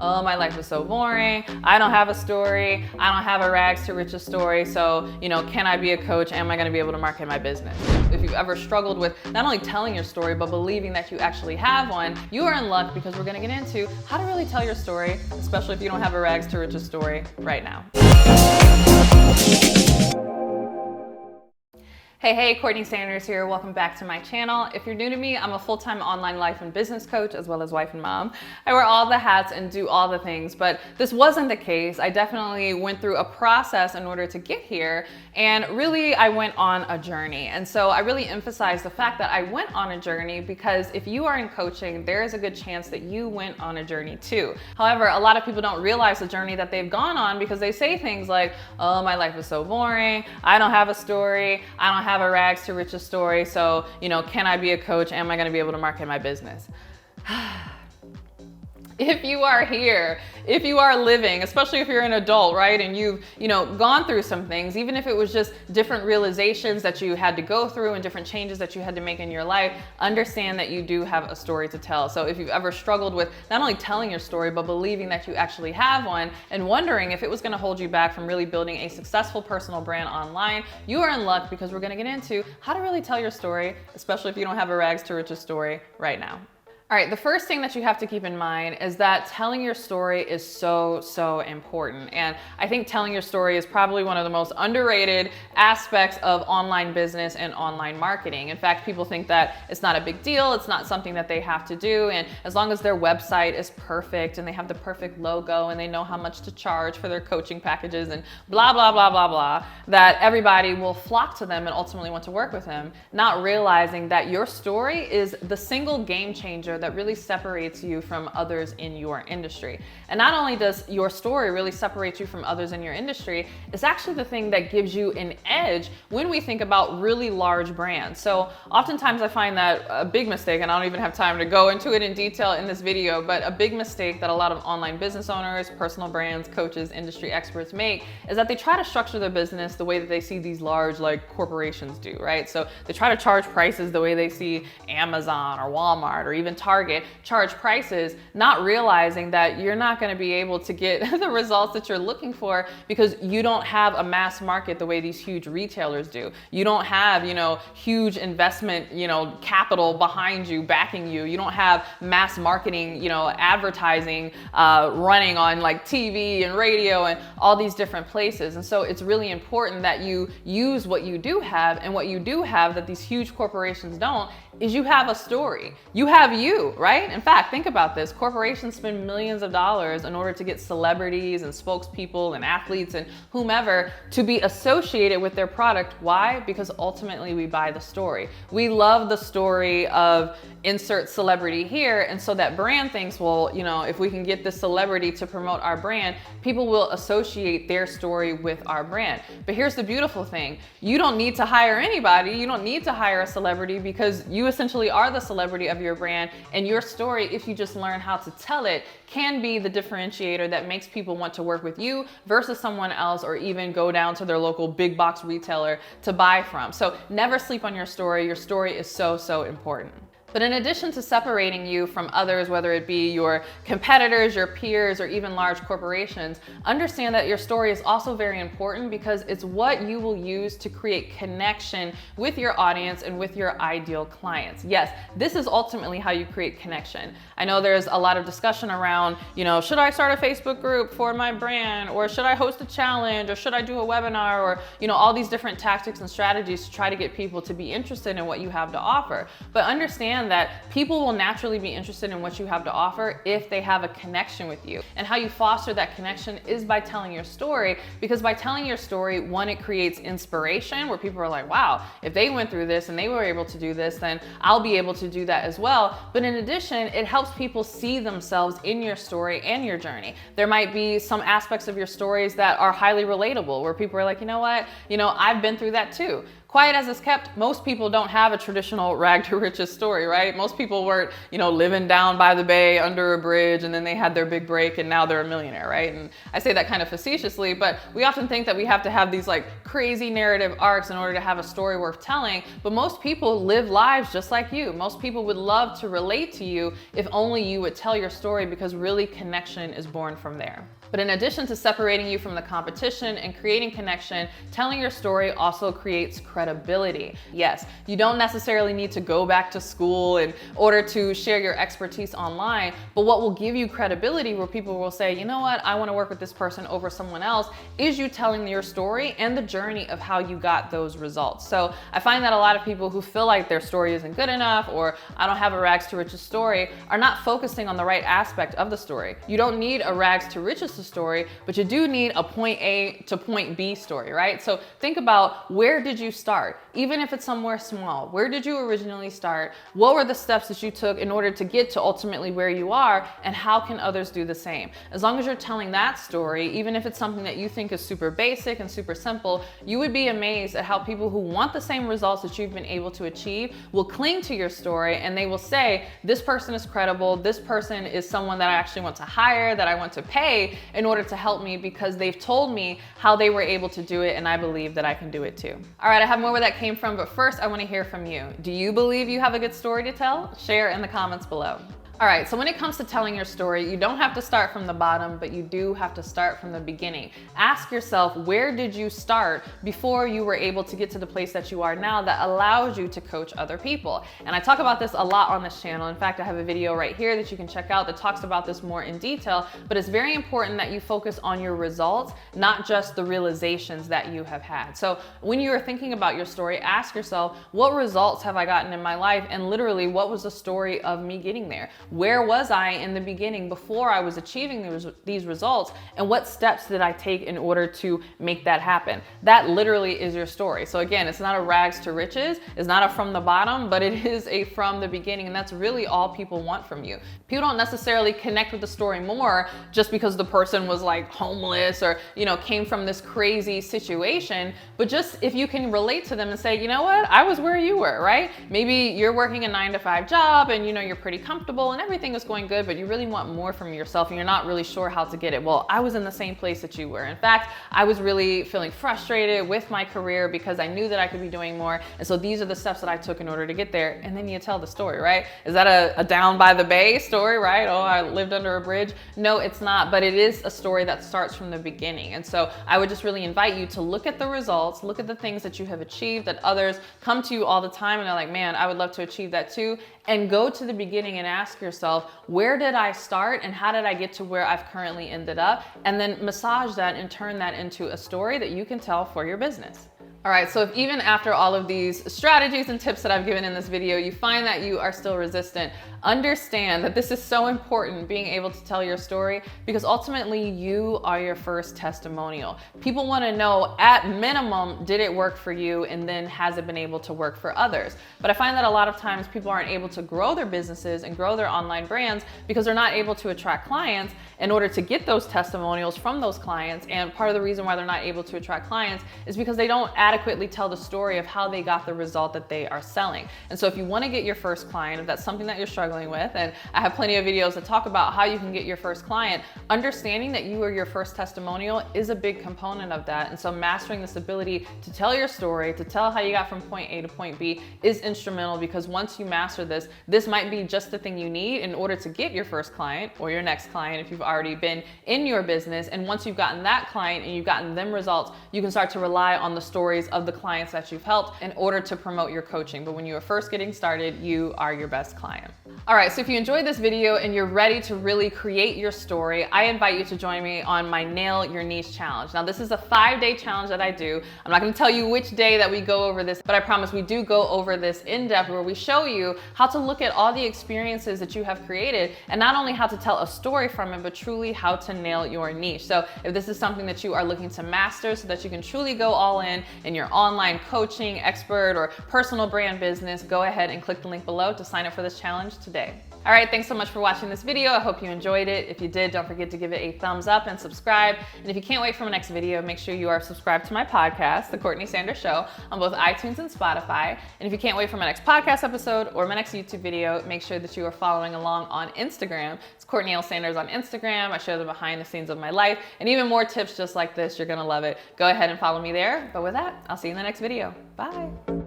oh, my life is so boring. I don't have a story. I don't have a rags to riches story. So, can I be a coach? Am I going to be able to market my business? If you've ever struggled with not only telling your story, but believing that you actually have one, you are in luck, because we're going to get into how to really tell your story, especially if you don't have a rags to riches story right now. Hey, CourtneyLSanders here. Welcome back to my channel. If you're new to me, I'm a full-time online life and business coach, as well as wife and mom. I wear all the hats and do all the things, but this wasn't the case. I definitely went through a process in order to get here, and really I went on a journey. And so I really emphasize the fact that I went on a journey, because if you are in coaching, there is a good chance that you went on a journey too. However, a lot of people don't realize the journey that they've gone on, because they say things like, oh, my life is so boring. I don't have a story. I don't have a rags to riches story. So, can I be a coach? Am I going to be able to market my business? If you are here, if you are living, especially if you're an adult, right? And you've, gone through some things, even if it was just different realizations that you had to go through and different changes that you had to make in your life, understand that you do have a story to tell. So if you've ever struggled with not only telling your story, but believing that you actually have one and wondering if it was going to hold you back from really building a successful personal brand online, you are in luck, because we're going to get into how to really tell your story, especially if you don't have a rags to riches story right now. All right, the first thing that you have to keep in mind is that telling your story is so important. And I think telling your story is probably one of the most underrated aspects of online business and online marketing. In fact, people think that it's not a big deal. It's not something that they have to do. And as long as their website is perfect and they have the perfect logo and they know how much to charge for their coaching packages and blah, blah, blah, blah, blah, that everybody will flock to them and ultimately want to work with them, not realizing that your story is the single game changer that really separates you from others in your industry. And not only does your story really separate you from others in your industry, it's actually the thing that gives you an edge when we think about really large brands. So oftentimes I find that a big mistake, and I don't even have time to go into it in detail in this video, but a big mistake that a lot of online business owners, personal brands, coaches, industry experts make is that they try to structure their business the way that they see these large corporations do, right? So they try to charge prices the way they see Amazon or Walmart or even Target charge prices, not realizing that you're not going to be able to get the results that you're looking for, because you don't have a mass market the way these huge retailers do. You don't have, huge investment, capital behind you, backing you. You don't have mass marketing, advertising running on TV and radio and all these different places. And so it's really important that you use what you do have, and what you do have that these huge corporations don't is you have a story. You have you, right? In fact, think about this. Corporations spend millions of dollars in order to get celebrities and spokespeople and athletes and whomever to be associated with their product. Why? Because ultimately we buy the story. We love the story of insert celebrity here, and so that brand thinks, well, if we can get this celebrity to promote our brand, people will associate their story with our brand. But here's the beautiful thing. You don't need to hire anybody. You don't need to hire a celebrity, because you essentially are the celebrity of your brand, and your story, if you just learn how to tell it, can be the differentiator that makes people want to work with you versus someone else, or even go down to their local big box retailer to buy from. So never sleep on your story. Your story is so important. But in addition to separating you from others, whether it be your competitors, your peers, or even large corporations, understand that your story is also very important, because it's what you will use to create connection with your audience and with your ideal clients. Yes, this is ultimately how you create connection. I know there's a lot of discussion around, should I start a Facebook group for my brand, or should I host a challenge, or should I do a webinar, or, all these different tactics and strategies to try to get people to be interested in what you have to offer. But understand that people will naturally be interested in what you have to offer if they have a connection with you. And how you foster that connection is by telling your story, because by telling your story, one, it creates inspiration where people are like, wow, if they went through this and they were able to do this, then I'll be able to do that as well. But in addition, it helps people see themselves in your story and your journey. There might be some aspects of your stories that are highly relatable, where people are like, you know what, I've been through that too. quiet as it's kept, most people don't have a traditional rag to riches story, right? Most people weren't, living down by the bay under a bridge and then they had their big break and now they're a millionaire, right? And I say that kind of facetiously, but we often think that we have to have these like crazy narrative arcs in order to have a story worth telling. But most people live lives just like you. Most people would love to relate to you if only you would tell your story, because really connection is born from there. But in addition to separating you from the competition and creating connection, telling your story also creates credibility. Yes, you don't necessarily need to go back to school in order to share your expertise online, but what will give you credibility, where people will say, you know what, I want to work with this person over someone else, is you telling your story and the journey of how you got those results. So I find that a lot of people who feel like their story isn't good enough, or I don't have a rags to riches story, are not focusing on the right aspect of the story. You don't need a rags to riches story, but you do need a point A to point B story, right? So think about, where did you start? Even if it's somewhere small, where did you originally start? What were the steps that you took in order to get to ultimately where you are? And how can others do the same? As long as you're telling that story, even if it's something that you think is super basic and super simple, you would be amazed at how people who want the same results that you've been able to achieve will cling to your story, and they will say, this person is credible, this person is someone that I actually want to hire, that I want to pay in order to help me, because they've told me how they were able to do it, and I believe that I can do it too. All right, I have more where that came from, but first I want to hear from you. Do you believe you have a good story to tell? Share in the comments below. All right, so when it comes to telling your story, you don't have to start from the bottom, but you do have to start from the beginning. Ask yourself, where did you start before you were able to get to the place that you are now that allows you to coach other people? And I talk about this a lot on this channel. In fact, I have a video right here that you can check out that talks about this more in detail, but it's very important that you focus on your results, not just the realizations that you have had. So when you are thinking about your story, ask yourself, what results have I gotten in my life? And literally, what was the story of me getting there? Where was I in the beginning before I was achieving these results? And what steps did I take in order to make that happen? That literally is your story. So again, it's not a rags to riches. It's not a from the bottom, but it is a from the beginning. And that's really all people want from you. People don't necessarily connect with the story more just because the person was like homeless or, came from this crazy situation. But just if you can relate to them and say, you know what, I was where you were, right? Maybe you're working a 9-to-5 job and you're pretty comfortable and everything is going good, but you really want more from yourself and you're not really sure how to get it. Well, I was in the same place that you were. In fact, I was really feeling frustrated with my career because I knew that I could be doing more. And so these are the steps that I took in order to get there. And then you tell the story, right? Is that a down by the bay story, right? Oh, I lived under a bridge. No, it's not, but it is a story that starts from the beginning. And so I would just really invite you to look at the results, look at the things that you have achieved, that others come to you all the time and they're like, man, I would love to achieve that too. And go to the beginning and ask yourself, where did I start and how did I get to where I've currently ended up? And then massage that and turn that into a story that you can tell for your business. All right, so if even after all of these strategies and tips that I've given in this video, you find that you are still resistant, understand that this is so important, being able to tell your story, because ultimately you are your first testimonial. People want to know, at minimum, did it work for you? And then has it been able to work for others? But I find that a lot of times people aren't able to grow their businesses and grow their online brands because they're not able to attract clients in order to get those testimonials from those clients. And part of the reason why they're not able to attract clients is because they don't adequately tell the story of how they got the result that they are selling. And so if you want to get your first client, if that's something that you're struggling with, and I have plenty of videos that talk about how you can get your first client, understanding that you are your first testimonial is a big component of that. And so mastering this ability to tell your story, to tell how you got from point A to point B is instrumental, because once you master this, this might be just the thing you need in order to get your first client or your next client if you've already been in your business. And once you've gotten that client and you've gotten them results, you can start to rely on the stories of the clients that you've helped in order to promote your coaching. But when you are first getting started, you are your best client. All right, so if you enjoyed this video and you're ready to really create your story, I invite you to join me on my Nail Your Niche Challenge. Now, this is a 5-day challenge that I do. I'm not gonna tell you which day that we go over this, but I promise we do go over this in depth, where we show you how to look at all the experiences that you have created and not only how to tell a story from it, but truly how to nail your niche. So if this is something that you are looking to master so that you can truly go all in your online coaching, expert, or personal brand business, go ahead and click the link below to sign up for this challenge today. All right, thanks so much for watching this video. I hope you enjoyed it. If you did, don't forget to give it a thumbs up and subscribe. And if you can't wait for my next video, make sure you are subscribed to my podcast, The Courtney Sanders Show, on both iTunes and Spotify. And if you can't wait for my next podcast episode or my next YouTube video, make sure that you are following along on Instagram. It's CourtneyLSanders on Instagram. I share the behind the scenes of my life and even more tips just like this. You're gonna love it. Go ahead and follow me there. But with that, I'll see you in the next video. Bye.